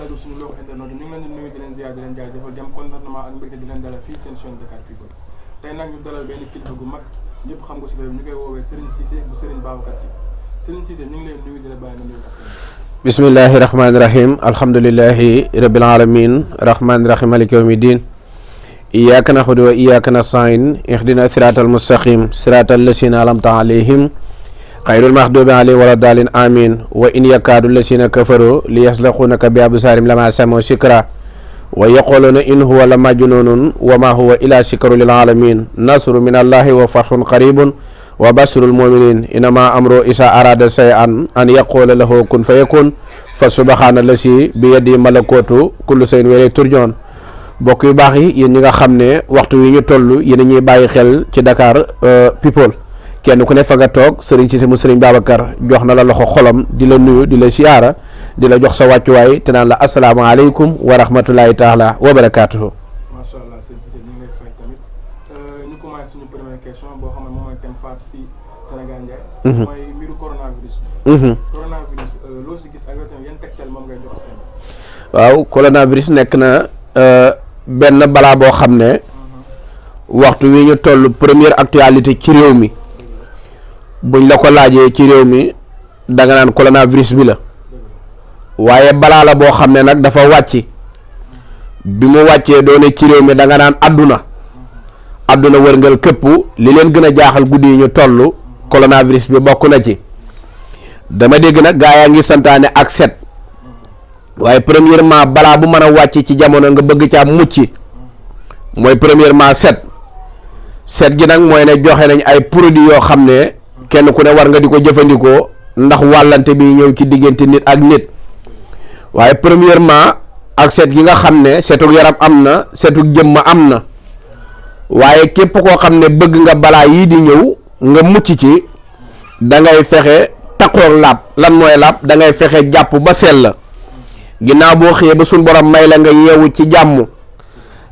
asalaamaaleykum suñu mbokku internet ñu ngi leen di nuyu di leen ziar di leen jaajëfal dem contentement ak mbégte di leen dalal fii seen chaîne Dakar People tey nag ñu dalal benn kilifa gu mag ñëpp xam ko si réew ñu koy woowee Serigne Cissé bu Serigne Babacar Sy Serigne Cissé ñu ngi leen nuyu di la bàyyi nga nuyu askan wi. bismillahi rahmaani rahim alhamdulillahi rabbil alamin rahmaani rahim maliki yawmi din iyyaka na'budu wa iyyaka nasta'in ihdina siratal mustaqim siratal lazina an'amta alayhim xayrul maxdubi alayhim wala daalin amin wa in yakaadu lasina kafaru li yaslaxunaka bi absaarim lama samo sikra wa yaquluna in huwa la majnunun wa ma huwa ila sikru lil alamin nasru min allahi wa farhun qaribun wa basirul muminin inama amru isa arada shay'an an yaqula lahu kun fayakun fa subhana lasi bi yadi malakotu kullu shay'in wa ilayhi turjaun bokk yu baax yi yéen ñi nga xam ne waxtu wi ñu toll yéen a ñuy bàyyi xel ci Dakar People kenn ku ne fa nga toog Serigne Cissé mu Serigne Babacar jox na la loxo xolam di la nuyu di la siyaara di la jox sa wàccuwaay te naan la asalaamaaleykum wa rahmatulahi taala wa barakaatuhu. macha allah sëñ Cissé ñu ngi lay fay tamit ñu commencé suñu première question boo xam ne moom mooy thème faat si Sénégal Ndiaye. mooy mbiru coronavirus. coronavirus loo si gis ak yow tamit yan tegtal moom ngay jox seen. waaw coronavirus nekk na benn balaa boo xam ne waxtu wi ñu toll première actualité ci réew mi. buñ la ko laajee ci réew mi danga naan coronavirus bi la waaye balaa la boo xam ne nag dafa wàcc bi mu wàccee doone ci réew mi danga naan àdduna wërngal këpp li leen gën a jaaxal guddi yi ñu toll coronavirus bi bokk na ci dama dégg nag gaa yaa ngi santaane ak set waaye premièrement balaa bu mën a wàcc ci jamono nga bëgg caa mucc mooy premièrement set gi nag mooy ne joxe nañ ay produits yoo xam ne kenn ku ne war nga di ko jëfandikoo ndax wàllante bi ñëw ci diggante nit ak nit waaye premièrement ak set gi nga xam ne setug yaram am na setug jëmm am na waaye képp koo xam ne bëgg nga balaa yii di ñëw nga mucc ci da ngay fexe takkoog laab lan mooy laab da ngay fexe jàpp ba sell ginnaaw boo xëyee ba suñ borom may la nga yeewu ci jàmm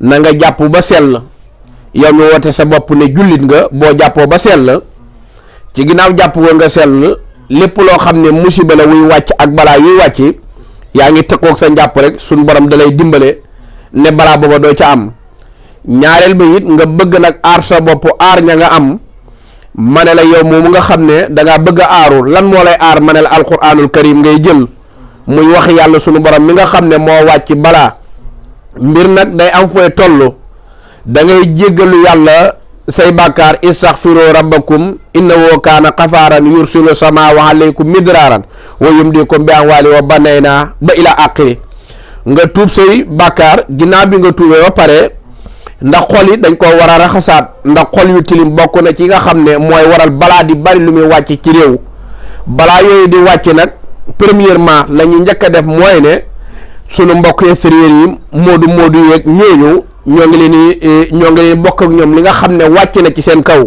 na nga jàpp ba sell yow mi woote sa bopp ne jullit nga boo jàppoo ba sell ci ginnaaw jàpp woo nga sell lépp loo xam ne musiba la wuy wàcc ak balaa yuy wàcc yaa ngi tëkkoog sa njàpp rek suñ borom dalay dimbale ne balaa booba doo ca am ñaareel ba it nga bëgg nag aar sa bopp aar ña nga am ma ne la yow moomu nga xam ne dangaa bëgg a aaru lan moo lay aar ma ne la alquranul karim ngay jël muy wax yàlla sunu borom mi nga xam ne moo wàcc balaa mbir nag day am fooy toll da ngay jéggalu yàlla say bàkkaar istaghfiru rabbakum innahu kaana xafaaran yursilu samaa alaykum midraaran wa yumdikum bi amwaali wa banayna ba ila aqiri nga tuub say bàkkaar ginnaaw bi nga tuubee ba pare ndax xol yi dañ ko war a raxasaat ndax xol yu tilim bokk na ci nga xam ne mooy waral balaa di bari lu muy wàcc ci réew balaa yooyu di wàcc nag premièrement la ñuy njëkk a def mooy ne sunu mbokk extérieur yi moodu yeeg ñooñu ñoo ngi leen bokk ak ñoom li nga xam ne wàcc na ci seen kaw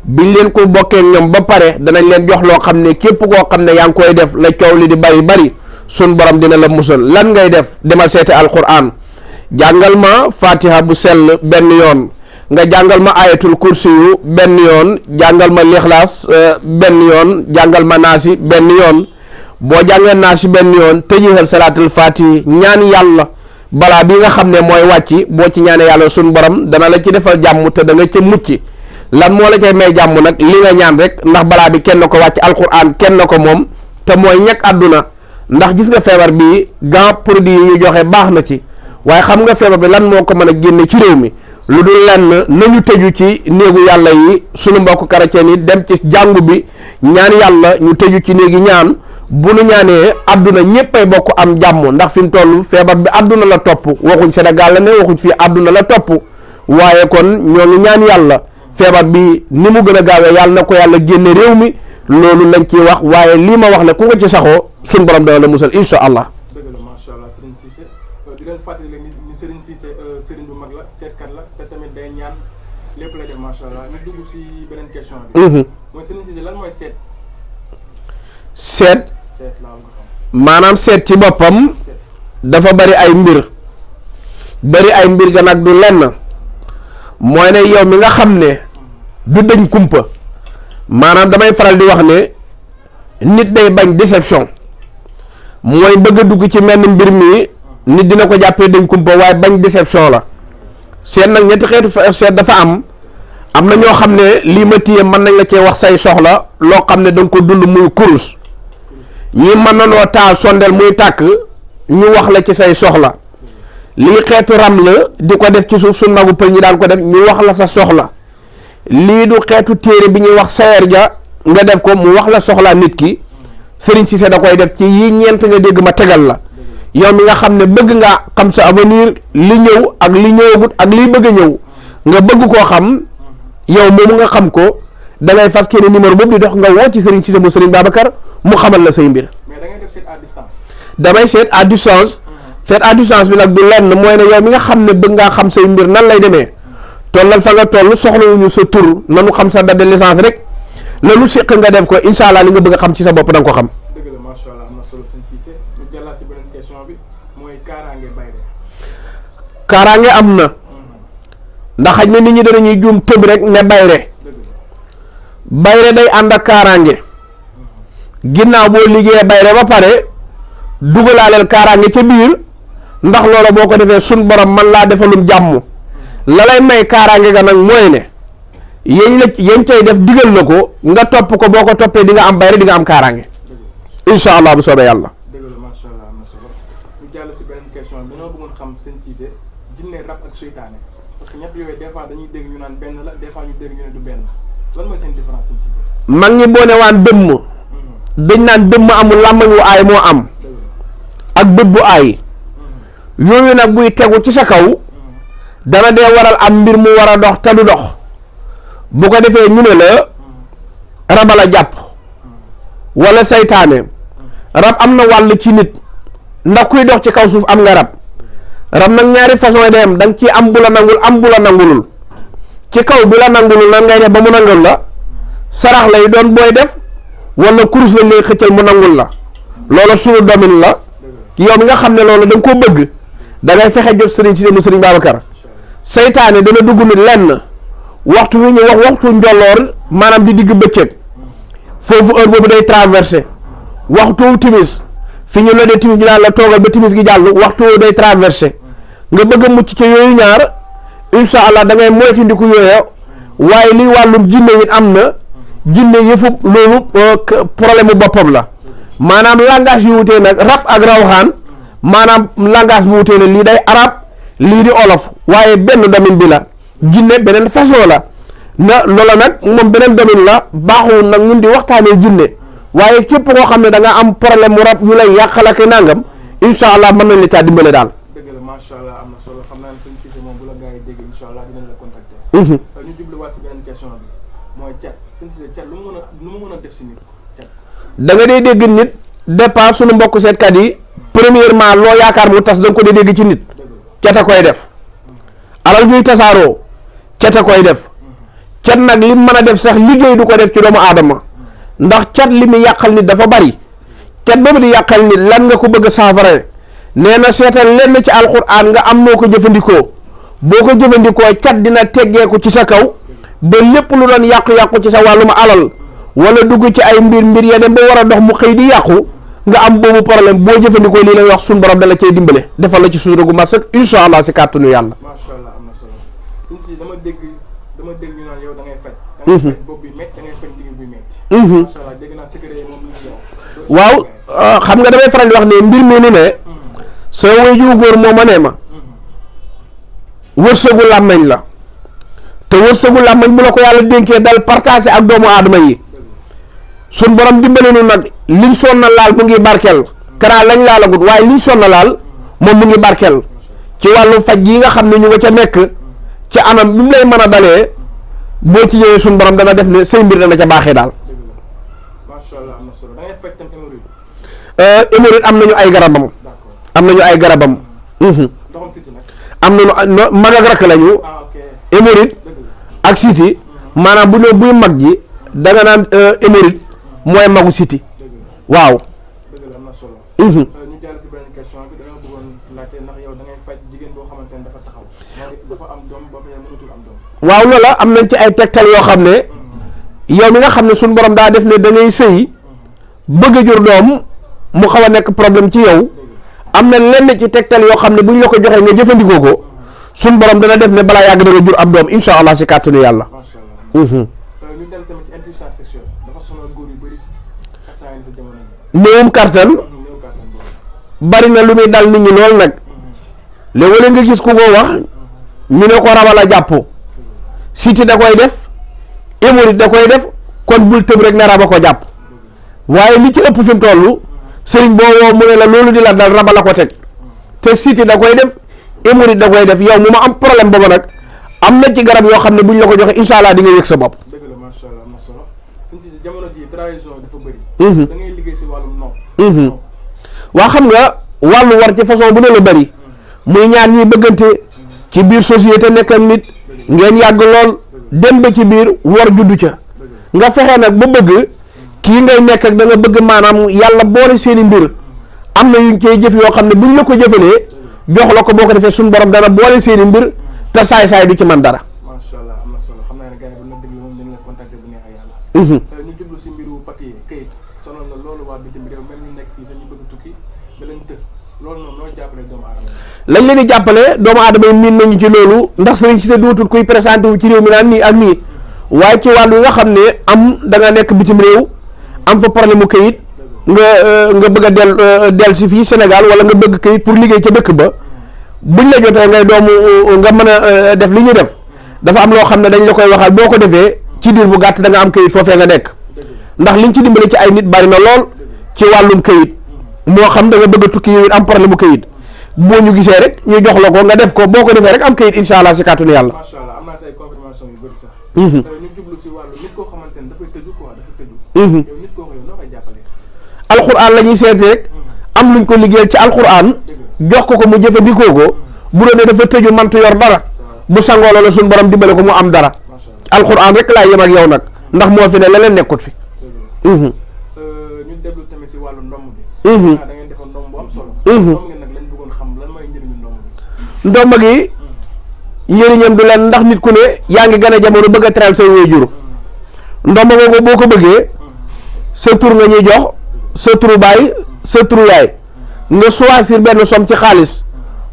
biñ leen ko bokkee ak ñoom ba pare danañ leen jox loo xam ne képp koo xam ne yaa ngi koy def la coow li di bari sun borom dina la musal lan ngay def demal seeti alquran jàngal ma fatiha bu sell benn yoon nga jàngal ma ayatul kursi yu benn yoon jàngal ma lixlaas benn yoon jàngal ma naasi benn yoon boo jàngee naasi benn yoon tëjixal salaatul fatihi ñaan yàlla balaa bi nga xam ne mooy wàcc boo ci ñaane yàlla suñ borom dana la ci defal jàmm te da nga ca mucc lan moo la cay may jàmm nag li nga ñaan rek ndax balaa bi kenn ko wàcc alquran kenn ko moom te mooy ñekk àdduna ndax gis nga feebar bi gant produit yi ñu joxe baax na ci waaye xam nga feebar bi lan moo ko mën a génne ci réew mi lu dul lenn nañu tëju ci néegu yàlla yi sunu mbokk chrétien yi dem ci jàngu bi ñaan yàlla ñu tëju ci néegi ñaan bu nu ñaanee àdduna ñëppay bokk am jàmm ndax fi mu toll feebar bi àdduna la topp waxuñ Sénégal la ne waxuñ fii àdduna la topp waaye kon ñoo ngi ñaan yàlla feebar bi ni mu gën a gaawee yàlla na ko yàlla génne réew mi loolu lañ ciy wax waaye lii ma wax la ku nga ci saxoo suñ borom dana la musal insha allah. dëgg la macha allah Serigne Cissé di leen fàttali leen ni Serigne Cissé Serigne bu mag la seetkat la te tamit day ñaan lépp la def macha allah ñu dugg si beneen question bi. mooy Serigne Cissé lan mooy seet. seet maanaam seet ci boppam dafa bari ay mbir ga nag du lenn mooy ne yow mi nga xam ne du dañ kumpa maanaam damay faral di wax ne nit day bañ déception mooy bëgg a dugg ci menn mbir mi nit dina ko jàppee dañ kumpa waaye bañ déception la seet nag ñetti xeetu seet dafa am na ñoo xam ne lii ma téye mën nañ la cee wax say soxla loo xam ne danga ko dund muy kurus ñii mën nanoo taal sondeel muy tàkk ñu wax la ci say soxla lii xeetu ram la di ko def ci suuf su nagu pël ñi daan ko def ñu wax la sa soxla lii du xeetu téere bi ñuy wax sayer ja nga def ko mu wax la soxlaa nit ki Serigne Cissé da koy def ci yii ñeent nga dégg ma tegal la yow mi nga xam ne bëgg nga xam sa avenir li ñëw ak li ñëwagut ak liy bëgg a ñëw nga bëgg koo xam yow moomu nga xam ko da ngay fas kenn numéro boobu di dox nga woo ci Serigne Cissé mu Serigne Babacar mu xamal la say mbir. mais da ngay def seet à distance. damay seet à distance. seet à distance bi nag du lenn mooy ne yow mi nga xam ne bëgg ngaa xam say mbir nan lay demee tollal fa nga toll soxlawuñu sa tur nanu xam sa date de naissance rek lanu séq nga def ko incha allah li nga bëgg a xam ci sa bopp da nga ko xam. dëgg la macha allah am na solo sëñ Cissé ñu jàllale si beneen question bi mooy kaaraange bayre. kaaraange am na ndax xaj na nit ñi danañuy juum tëb rek ne bayre bayre day ànd ak kaaraange ginnaaw boo liggéeyee bayre ba pare dugalaaleel kaaraange ca biir ndax loola boo ko defee sun borom man laa defalum jàmm la lay may kaaraange ga nag mooy ne yéen cay def digal la ko nga topp ko boo ko toppee di nga am bayre di nga am kaaraange incha allah bu soobee yàlla. dëgg la macha allah am na solo ñu jàll si beneen question bi dañoo bëggoon xam sëñ Cissé jinne rab ak seytaane parce que ñett yooyu des fois dañuy dégg ñu naan benn la des fois ñu dégg ñu ne du benn lan mooy seen différence sëñ Cissé. mag ñi boo ne waan dëmm dañ naan dëmm amul làmmañ wu aay moo am ak bët bu aay yooyu nag buy tegu ci sa kaw dana dee waral am mbir mu war a dox te du dox bu ko defee ñu ne la raba la jàpp wala saytaane rab am na wàll ci nit ndax kuy dox ci kaw suuf am nga rab nag ñaari façon yi day am da nga ciy am bu la nangul am bu la nangulul ci kaw bi la nangulul nan ngay def ba mu nangul la sarax lay doon booy def wala kurus lañ lay xëccal mu nangul la loolu suñu domaine la yow mi nga xam ne loolu da nga koo bëgg da ngay fexe jot Serigne Cissé mu Serigne Babacar saytaane dana dugg nit lenn waxtu wi ñu wax waxtu njolloor maanaam di digg bëccëg foofu heure boobu day traversé waxtu timis fi ñu la dee timis ñu naan la toogal ba timis gi jàll waxtu day traversé nga bëgg a mucc ci yooyu ñaar incha allah da ngay moytandiku yooya waaye liy wàllum jinne yi am na jinne yëfu loolu problème mu boppam la maanaam langage yu wutee nag rab ak rawxaan maanaam langage bu wutee ne lii day arab lii di olof waaye benn domaine bi la jinne beneen façon la na loola nag moom beneen domaine la baaxul nag ñun di waxtaanee jinne waaye képp koo xam ne da nga am problème mu rab yu lay yàqal ak nangam incha allah mën nañ la caa dimbale daal. dëgg la macha allah am na solo xam naa ne sëñ Cissé moom bu la gars yi dégg incha allah dinañ la contacter. ñu jubluwaat ci beneen question bi mooy cat sëñ Cissé cat lu mu mën a def si nit cat. da nga dee dégg nit départ suñu mbokk seetkat yi premièrement loo yaakaar mu tas da nga ko dee dégg ci nit cat a koy def alal juy tasaaroo cat a koy def cat nag li mën a def sax liggéey du ko def ci doomu aadama ndax cat li mu yàqal nit dafa bari cat boobu di yàqal nit lan nga ko bëgg a saafara nee na seetal lenn ci alxuraan nga am noo ko jëfandikoo boo ko jëfandikoo cat dina teggeeku ci sa kaw ba lépp lu doon yàqu-yàqu ci sa wàllum alal wala dugg ci ay mbir ya dem ba war a dox mu xëy di yàqu nga am boobu problème boo jëfandikoo lii lay wax suñu borom dala cay dimbale defal la ci suñu gu mat sëkk incha allah si kàttanu yàlla. macha allah am na solo sëñ Cissé dama dégg ñu naan yow da ngay faj. da ngay faj bopp bi métti da ngay faj digg bi métti. macha allah dégg naa secret yi moom lu ñu yow. waaw xam nga damay faral di wax ne mbir mi nu ne. sa waajur góor moo ma nee ma. wërsëgu làmmeñ la. te wërsëgu làmmeñ bu la ko yàlla dénkee dal partagé ak doomu aadama yi. suñ borom dimbale nu nag liñ sonna laal mu ngi barkeel. kanaa lañ laalagut waaye liñ sonna laal moom mu ngi barkeel. ci wàllu faj yi nga xam ne ñu nga ca nekk. ci anam bi mu lay mën a dalee. boo ci ñëwee suñ borom dana def ne say mbir dana ca baaxee daal. macha allah am na solo da ngay faj tam hémorroïde. hémorroïde am nañu ay garabam. am nañu ay garabam. ndoxam siti nag. am nañu mag ak rakk lañu. hémorroïde ak siti maanaam bu ñëw buy mag ji da nga naan hémorroïde mooy magu siti waaw. dëgg la am na solo. ñu jàll si beneen question bi dañoo bëggoon laajte ndax yow da ngay faj jigéen boo xamante ne dafa taxaw dafa am doom ba pare mënatul am doom. waaw loola am nañ ci ay tegtal yoo xam ne yow mi nga xam ne suñu borom daa def ne da ngay sëy bëgg a jur doom mu xaw a nekk problème ci yow am na lenn ci tegtal yoo xam ne bu ñu la ko joxee nga jëfandikoo ko suñ borom dana def ne balaa yàgg da nga jur ab doom incha allah si kàttanu yàlla. macha allah. ñu dem tamit si impuissance sexuelle dafa sonal góor yu bëri sa jamono ji. néewum kàttan bari na lu muy dal nit ñi lool nag léeg-léeg nga gis ku ko wax ñu ne ko rabal a jàpp siti da koy def hémorroïde da koy def kon bul tëb rek ne raba ko jàpp waaye li ci ëpp fi mu toll sëriñ boo woo mu ne la loolu di la dal raba la ko teg te siti da koy def hémorroïde da koy def yow mu ma am problème boobu nag am na ci garab yoo xam ne buñ la ko joxe incha allah di nga yëg sa bopp. dëgg la macha allah am na solo suñ si jamono ji trahison dafa bëri. da ngay liggéey si wàllum nopp. waa xam nga wàllu war ci façon bu ne la bëri muy ñaar ñiy bëggante ci biir société nekk ak nit ngeen yàgg lool dem ba ci biir war juddu ca nga fexe nag ba bëgg kii ngay nekk ak da nga bëgg maanaam yàlla boole seeni mbir am na yuñ koy jëf yoo xam ne buñ la ko jëfalee jox la ko boo ko defee suñu borom dana boole seeni mbir te saay-saay du ci man dara. macha allah am na solo xam naa ne gars yi bu ñu la déglu moom dañ la contacter bu neexee yàlla. ñu jublu si mbiru papier kayit sonal na loolu waa bitim réew même ñu nekk fii sax ñu bëgg tukki ba leen tëj loolu noonu noo jàppale doomu aadama yi. lañ leen di jàppale doomu aadama yi miin nañu ci loolu ndax sëriñ si sa dootul kuy présenté wu ci réew mi naan nii ak nii waaye ci wàllu nga xam ne am da nga nekk bitim réew am fa problème mu kayit nga bëgg a del si fii Sénégal wala nga bëgg kayit pour liggéey ca dëkk ba buñ la jotee ngay doomu nga mën a def li ñuy def dafa am loo xam ne dañ la koy waxal boo ko defee ci diir bu gàtt da nga am kayit foofee nga nekk ndax liñ ci dimbale ci ay nit bari na lool ci wàllum kayit moo xam da nga bëgg a tukki yow it am problème mu kayit boo ñu gisee rek ñu jox la ko nga def ko boo ko defee rek am kayit incha allah si kàttanu yàlla. macha allah am naa say confirmation yu bëri sax. ñu jublu si wàllu nit koo xamante ne dafay tëju quoi dafa tëju. yow nit koo yow noo koy jàppale. alxuraan la ñuy seeti rek am luñ ko liggéeyal ci alxuraan jox ko mu jëfandikoo ko bu doon ne dafa tëju mantu yor dara bu sangoo la suñu borom dimbale ko mu am dara alxuraan rek laa yem ak yow nag ndax moo fi ne leneen nekkut fi. ñu déglu tamit si wàllu ndomb bi. da ngeen defoon ndomb bu am solo. ndomb gi nag lañ bëggoon xam lan mooy njëriñu ndomb bi. ndomb gi njëriñam du leen ndax nit ku ne yaa ngi gën a jamono bëgg a teral say waajur ndomb googu boo ko bëggee sa tur nga ñuy jox sa turu baay sa turu yaay nga choisir benn somme ci xaalis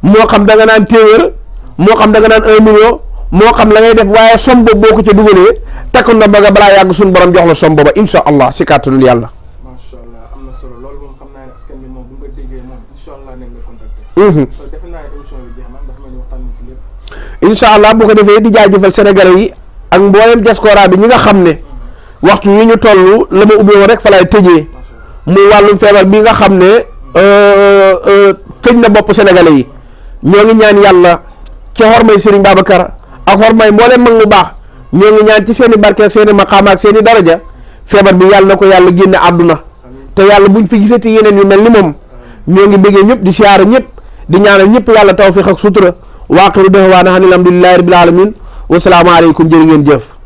moo xam da nga naan téeméer moo xam da nga naan 1 million moo xam la ngay def waaye somme boobu boo ko ca dugalee takk na ba nga balaa yàgg suñu borom jox la somme booba incha allah si kàttanul yàlla. macha allah am na solo loolu moom xam naa ne askan bi moom bu nga déggee moom incha allah nañ la contacter. defe naa ne émission bi jeex na dafa mel ni waxtaan nañ si lépp. incha allah bu ko defee di jaajëfal Sénégalais yi ak mboolem diaspora bi ñi nga xam ne waxtu yi ñu toll la ma ubbi woon rek fa laay tëjee muy wàllum feebar bi nga xam ne tëj na bopp Sénégalais yi ñoo ngi ñaan yàlla ci xormay Serigne Babacar ak xormay mboolem mag mu baax ñoo ngi ñaan ci seen i barke ak seen i maqaama ak seen i daraja feebar bi yàlla na ko yàlla génne àdduna te yàlla buñ fi gisati yeneen yu mel ni moom ñoo ngi bëggee ñëpp di siyaara ñëpp di ñaanal ñëpp yàlla tawfiq ak sutura waaqiru da'waana alhamdulillahi rabbil alamin wa salaamu aleykum jërë ngeen jëf.